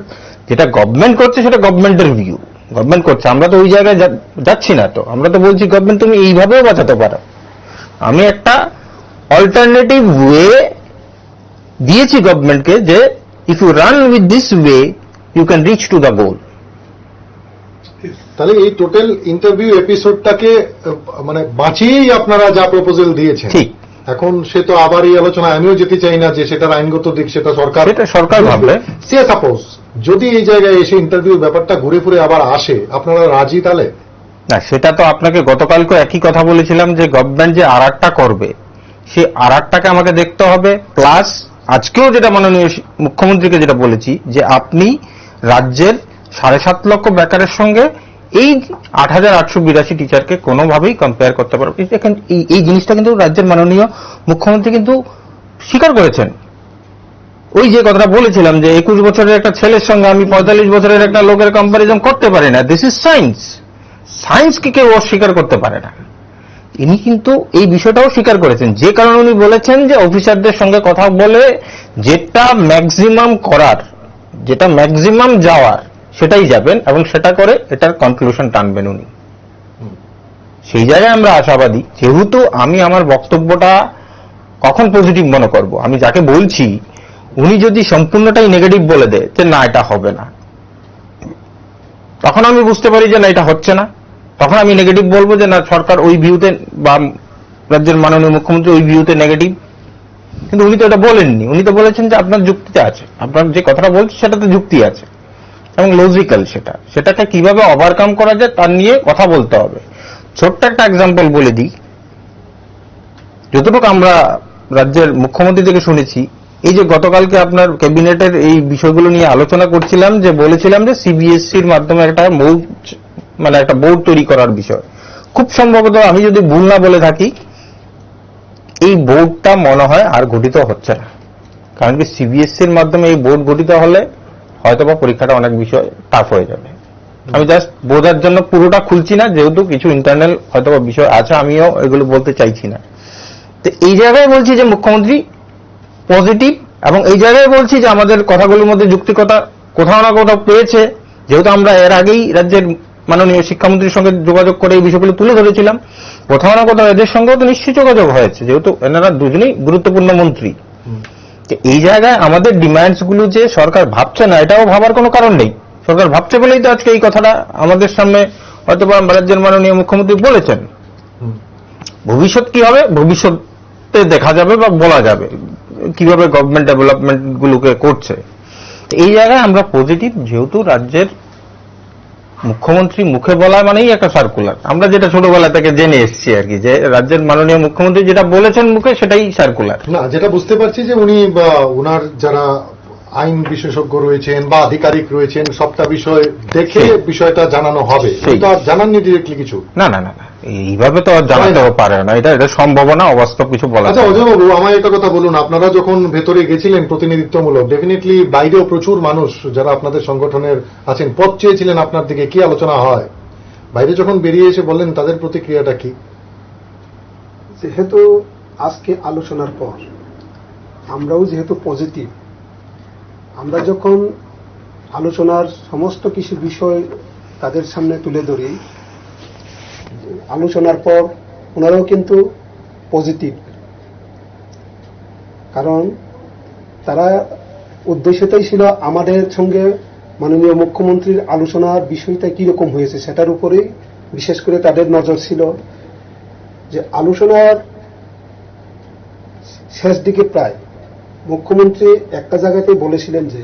Speaker 5: যেটা গভর্নমেন্ট করছে সেটা গভর্নমেন্টের ভিউ, গভর্নমেন্ট করছে, আমরা তো ওই জায়গায় যাচ্ছি না। তো আমরা তো বলছি গভর্নমেন্ট তুমি এইভাবেও বাঁচাতে পারো। আমি একটা অল্টারনেটিভ ওয়ে দিয়েছি গভর্নমেন্টকে, যে if you run with this way you can reach to the goal.
Speaker 1: তাহলে এই টোটাল ইন্টারভিউ এপিসোডটাকে মানে বাঁচিয়েই আপনারা যা প্রপোজাল দিয়েছেন,
Speaker 5: ঠিক।
Speaker 1: এখন সে তো আবার এই আলোচনায় আমিও যেতে চাই না যে সেটার আইনগত দিক সেটা সরকার
Speaker 5: ভাববে।
Speaker 1: সে সাপোজ যদি এই জায়গায় এসে ইন্টারভিউ ব্যাপারটা ঘুরে ফিরে আবার আসে, আপনারা রাজি? তাহলে
Speaker 5: না, সেটা তো আপনাকে গতকালকে একই কথা বলেছিলাম যে গভর্নমেন্ট যে আর করবে, সেই আর-টাকে আমাকে দেখতে হবে। প্লাস আজকেও যেটা মাননীয় মুখ্যমন্ত্রীকে যেটা বলেছি, যে আপনি রাজ্যের 7.5 লক্ষ বেকারের সঙ্গে এই 8,882 টিচারকে কোনোভাবেই কম্পেয়ার করতে পারবেন। এই জিনিসটা কিন্তু রাজ্যের মাননীয় মুখ্যমন্ত্রী কিন্তু স্বীকার করেছেন। ওই যে কথাটা বলেছিলাম যে 21 বছরের একটা ছেলের সঙ্গে আমি 45 বছরের একটা লোকের কম্পারিজন করতে পারি না, দিস ইজ সায়েন্স। সায়েন্সকে কেউ অস্বীকার করতে পারে না। ইনি কিন্তু এই বিষয়টাও স্বীকার করেছেন, যে কারণে উনি বলেছেন যে অফিসারদের সঙ্গে কথা বলে যেটা ম্যাক্সিমাম করার, যেটা ম্যাক্সিমাম যাওয়ার সেটাই যাবেন, এবং সেটা করে এটার কনক্লুশন টানবেন উনি। সেই জায়গায় আমরা আশাবাদী। যেহেতু আমি আমার বক্তব্যটা কখন পজিটিভ মনে করব, আমি যাকে বলছি উনি যদি সম্পূর্ণটাই নেগেটিভ বলে দেয় যে না এটা হবে না, তখন আমি বুঝতে পারি যে না এটা হচ্ছে না, তখন আমি নেগেটিভ বলবো যে না সরকার ওই ভিউতে বা রাজ্যের মাননীয় মুখ্যমন্ত্রী ওই ভিউতে নেগেটিভ। কিন্তু উনি তো এটা বলেননি, উনি তো বলেছেন যে আপনার যুক্তিতে আছে, আপনার যে কথাটা বলছে সেটাতে যুক্তি আছে এবং লজিক্যাল। সেটাকে কিভাবে ওভারকাম করা যায় তার নিয়ে কথা বলতে হবে। ছোট্ট একটা এক্সাম্পল বলে দিই, যতটুকু আমরা রাজ্যের মুখ্যমন্ত্রী থেকে শুনেছি, এই যে গতকালকে আপনার ক্যাবিনেটের এই বিষয়গুলো নিয়ে আলোচনা করছিলাম, যে বলেছিলাম যে সিবিএসসির মাধ্যমে একটা বোর্ড তৈরি করার বিষয়। খুব সম্ভবত আমি যদি ভুল না বলে থাকি, এই বোর্ডটা মনে হয় আর গঠিত হচ্ছে না, কারণ কি সিবিএসসির মাধ্যমে এই বোর্ড গঠিত হলে হয়তোবা পরীক্ষাটা অনেক বিষয় টাফ হয়ে যাবে। আমি জাস্ট বোঝার জন্য পুরোটা খুলছি না, যেহেতু কিছু ইন্টারনাল হয়তোবা বিষয় আছে, আমিও এগুলো বলতে চাইছি না। তো এই জায়গায় বলছি যে মুখ্যমন্ত্রী পজিটিভ, এবং এই জায়গায় বলছি যে আমাদের কথাগুলোর মধ্যে যুক্তিকতা কোথাও না কোথাও পেয়েছে, যেহেতু আমরা এর আগেই রাজ্যের মাননীয় শিক্ষামন্ত্রীর সঙ্গে যোগাযোগ করে এই বিষয়গুলো তুলে ধরেছিলাম। কোথাও না কোথাও এদের সঙ্গেও তো নিশ্চয়ই যোগাযোগ হয়েছে, যেহেতু এনারা দুজনেই গুরুত্বপূর্ণ মন্ত্রী। তো এই জায়গায় আমাদের ডিমান্ডস গুলো যে সরকার ভাবছে না, এটাও ভাবার কোনো কারণ নেই। সরকার ভাবছে বলেই তো আজকে এই কথাটা আমাদের সামনে হয়তো রাজ্যের মাননীয় মুখ্যমন্ত্রী বলেছেন। ভবিষ্যৎ কি হবে ভবিষ্যতে দেখা যাবে বা বলা যাবে কিভাবে গভর্নমেন্ট ডেভেলপমেন্ট গুলোকে করছে। এই জায়গায় আমরা পজিটিভ, যেহেতু রাজ্যের মুখ্যমন্ত্রী মুখে বলা মানেই একটা সার্কুলার, আমরা যেটা ছোটবেলা থেকে জেনে এসেছি আর কি, যে রাজ্যের মাননীয় মুখ্যমন্ত্রী যেটা বলেছেন মুখে সেটাই সার্কুলার।
Speaker 1: না, যেটা বুঝতে পারছি যে উনি বা ওনার যারা আইন বিশেষজ্ঞ রয়েছেন বা আধিকারিক রয়েছেন সবটা বিষয় দেখে বিষয়টা জানানো হবে, কিন্তু আর জানাননি ডিরেক্টলি কিছু।
Speaker 5: না না না, এইভাবে তো আর জানাতেও পারে না, এটা সম্ভাবনা অবাস্তব কিছু বলা।
Speaker 1: আচ্ছা অজয়বাবু, আমায় একটা কথা বলুন, আপনারা যখন ভেতরে গেছিলেন প্রতিনিধিত্বমূলক, ডেফিনেটলি বাইরেও প্রচুর মানুষ যারা আপনাদের সংগঠনের আছেন পথ চেয়েছিলেন আপনার দিকে, কি আলোচনা হয়? বাইরে যখন বেরিয়ে এসে বললেন তাদের প্রতিক্রিয়াটা কি?
Speaker 3: যেহেতু আজকে আলোচনার পর আমরাও যেহেতু পজিটিভ, আমরা যখন আলোচনার সমস্ত কিছু বিষয় তাদের সামনে তুলে ধরি, আলোচনার পর ওনারাও কিন্তু পজিটিভ, কারণ তারা উদ্দেশ্যটাই ছিল আমাদের সঙ্গে মাননীয় মুখ্যমন্ত্রীর আলোচনার বিষয়টা কিরকম হয়েছে সেটার উপরেই বিশেষ করে তাদের নজর ছিল। যে আলোচনার শেষ দিকে প্রায় মুখ্যমন্ত্রী একটা জায়গাতেই বলেছিলেন যে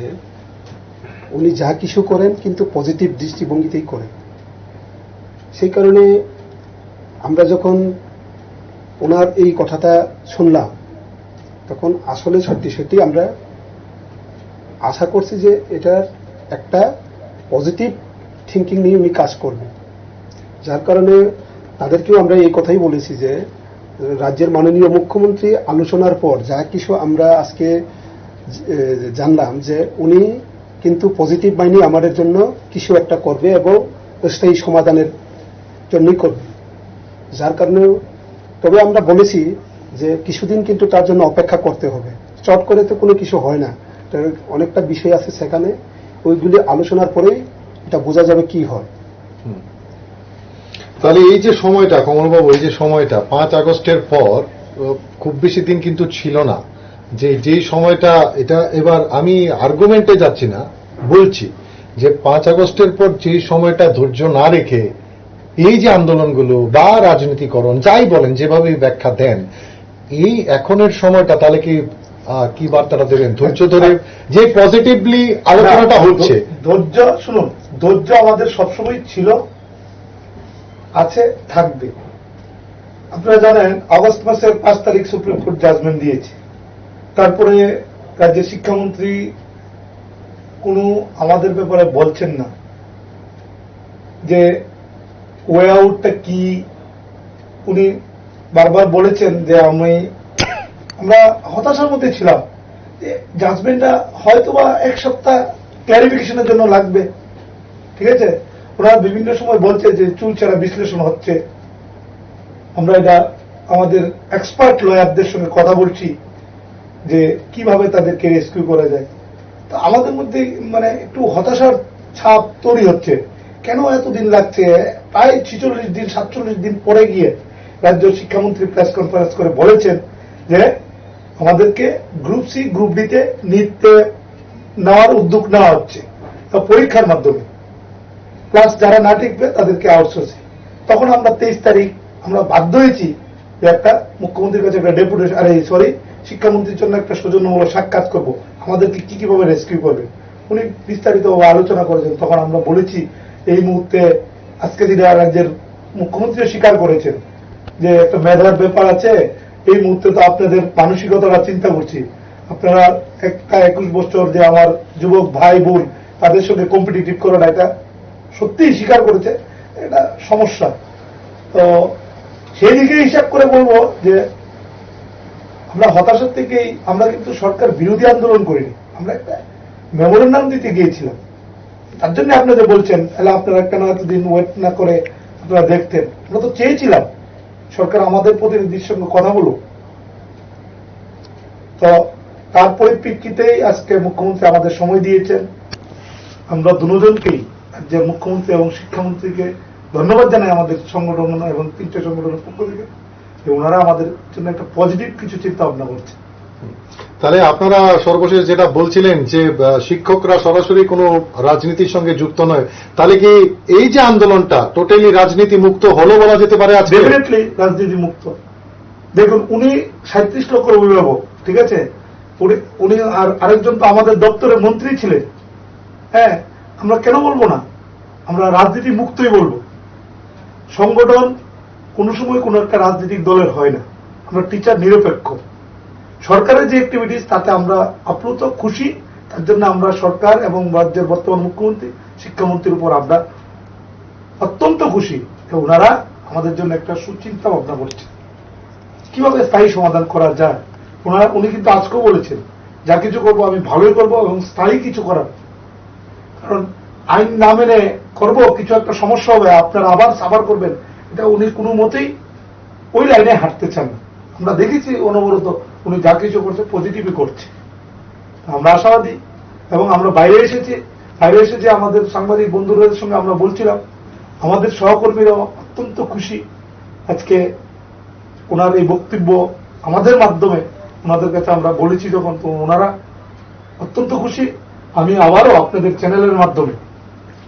Speaker 3: উনি যা কিছু করেন কিন্তু পজিটিভ দৃষ্টিভঙ্গিতেই করেন। সেই কারণে আমরা যখন ওনার এই কথাটা শুনলাম তখন আসলে সত্যি সত্যি আমরা আশা করছি যে এটার একটা পজিটিভ থিঙ্কিং নিয়ে উনি কাজ করবেন। যার কারণে তাদেরকেও আমরা এই কথাই বলেছি যে রাজ্যের মাননীয় মুখ্যমন্ত্রী আলোচনার পর যা কিছু আমরা আজকে জানলাম যে উনি কিন্তু পজিটিভ মাইন্ডে আমাদের জন্য কিছু একটা করবে এবং স্থায়ী সমাধানের জন্যই করবে। যার কারণে তবে আমরা বলেছি যে কিছুদিন কিন্তু তার জন্য অপেক্ষা করতে হবে, চট করে তো কোনো কিছু হয় না, অনেকটা বিষয় আছে সেখানে, ওইগুলি আলোচনার পরেই এটা বোঝা যাবে কি হয়।
Speaker 1: তাহলে এই যে সময়টা, কমলবাবু, এই যে সময়টা 5 আগস্টের পর খুব বেশি দিন কিন্তু ছিল না, যেই সময়টা, এটা এবার আমি আর্গুমেন্টে যাচ্ছি না, বলছি যে 5 আগস্টের পর যে সময়টা ধৈর্য না রেখে এই যে আন্দোলনগুলো বা রাজনীতিকরণ যাই বলেন, যেভাবে ব্যাখ্যা দেন, এই এখনের সময়টা তাহলে কি বার্তাটা দেবেন? ধৈর্য ধরে যে পজিটিভলি আলোচনাটা হচ্ছে,
Speaker 4: ধৈর্য, শুনুন, ধৈর্য আমাদের সবসময় ছিল, আছে, থাকবে। আপনারা জানেন আগস্ট মাসের 5 তারিখ সুপ্রিম কোর্ট জাজমেন্ট দিয়েছে, তারপরে রাজ্যের শিক্ষামন্ত্রী কোনো আমাদের ব্যাপারে বলছেন না যে ওয়ে আউটটা কি। উনি বারবার বলেছেন যে আমরা হতাশার মধ্যে ছিলাম যে জাজমেন্টটা হয়তোবা 1 সপ্তাহ ক্ল্যারিফিকেশনের জন্য লাগবে, ঠিক আছে। ওরা বিভিন্ন সময় বলছে যে চুলচেরা বিশ্লেষণ হচ্ছে, আমরা এটা আমাদের এক্সপার্ট লয়ারদের সঙ্গে কথা বলছি যে কিভাবে তাদেরকে রেস্কিউ করা যায়। তো আমাদের মধ্যে মানে একটু হতাশার ছাপ তৈরি হচ্ছে, কেন এতদিন লাগছে। প্রায় 46 দিন 47 দিন পরে গিয়ে রাজ্য শিক্ষামন্ত্রী প্রেস কনফারেন্স করে বলেছেন যে আমাদেরকে গ্রুপ সি গ্রুপ ডিতে নিতে নেওয়ার উদ্যোগ নেওয়া হচ্ছে, তা পরীক্ষার মাধ্যমে, প্লাস যারা না টিকবে তাদেরকে আউটসোর্সিং। তখন আমরা 23 তারিখ আমরা বাধ্য হয়েছি যে একটা মুখ্যমন্ত্রীর কাছে একটা ডেপুটেশন, শিক্ষামন্ত্রীর জন্য একটা সৌজন্যমূলক সাক্ষাৎ করবো, আমাদেরকে কিভাবে রেস্কিউ করবে। উনি বিস্তারিতভাবে আলোচনা করেছেন। তখন আমরা বলেছি এই মুহূর্তে আজকে দিনে রাজ্যের মুখ্যমন্ত্রীও স্বীকার করেছেন যে একটা মেধার ব্যাপার আছে, এই মুহূর্তে তো আপনাদের মানসিকতাটা চিন্তা করছি। আপনারা একটা 21 বছর যে আমার যুবক ভাই বোন তাদের সঙ্গে কম্পিটিটিভ করাটা, এটা সত্যিই স্বীকার করেছে, এটা সমস্যা। তো সেই দিকে হিসাব করে বলবো যে আমরা হতাশার থেকেই আমরা কিন্তু সরকার বিরোধী আন্দোলন করিনি, আমরা একটা মেমোরেন্ডাম দিতে গিয়েছিলাম। তার জন্য আপনারা বলছেন তাহলে আপনারা কেন এতদিন ওয়েট না করে আপনারা দেখতেন। আমরা তো চেয়েছিলাম সরকার আমাদের প্রতিনিধির সঙ্গে কথা বলুক। তো তার পরিপ্রেক্ষিতেই আজকে মুখ্যমন্ত্রী আমাদের সময় দিয়েছেন। আমরা দুজনকেই, যে মুখ্যমন্ত্রী এবং শিক্ষামন্ত্রীকে ধন্যবাদ জানাই আমাদের সংগঠন এবং 3টে সংগঠনের পক্ষ থেকে, যে ওনারা আমাদের জন্য একটা পজিটিভ কিছু চিন্তা ভাবনা করছে।
Speaker 1: তাহলে আপনারা সর্বশেষ যেটা বলছিলেন যে শিক্ষকরা সরাসরি কোনো রাজনীতির সঙ্গে যুক্ত নয়, তাহলে কি এই যে আন্দোলনটা টোটালি রাজনীতি মুক্ত হলো বলা যেতে পারে? আজকে
Speaker 4: ডেফিনেটলি রাজনীতি মুক্ত। দেখুন, উনি 37 লক্ষ অভিভাবক, ঠিক আছে, উনি আর আরেকজন তো আমাদের দপ্তরের মন্ত্রী ছিলেন। হ্যাঁ, আমরা কেন বলবো না, আমরা রাজনীতি মুক্তই বলবো। সংগঠন কোনো সময় কোনো একটা রাজনৈতিক দলের হয় না, আমরা টিচার নিরপেক্ষ। সরকারের যে অ্যাক্টিভিটিস তাতে আমরা আপ্লুত, খুশি। তার জন্য আমরা সরকার এবং রাজ্যের বর্তমান মুখ্যমন্ত্রী, শিক্ষামন্ত্রীর উপর আমরা অত্যন্ত খুশি। ওনারা আমাদের জন্য একটা সুচিন্তা ভাবনা করছে কিভাবে স্থায়ী সমাধান করা যায়। উনি কিন্তু আজকেও বলেছেন যা কিছু করবো আমি ভালোই করবো এবং স্থায়ী কিছু করার, কারণ আইন না মেনে করবো কিছু একটা সমস্যা হবে, আপনারা আবার সাফার করবেন, এটা উনি কোনো মতেই ওই লাইনে হাঁটতে চান না। আমরা দেখেছি অনবরত উনি যা কিছু করছে পজিটিভই করছে। আমরা আশাবাদী এবং আমরা বাইরে এসেছি আমাদের সাংবাদিক বন্ধুদের সঙ্গে আমরা বলছিলাম, আমাদের সহকর্মীরা অত্যন্ত খুশি আজকে ওনার এই বক্তব্য আমাদের মাধ্যমে ওনাদের কাছে আমরা বলেছি যখন, তো ওনারা অত্যন্ত খুশি। আমি আবারও আপনাদের চ্যানেলের মাধ্যমে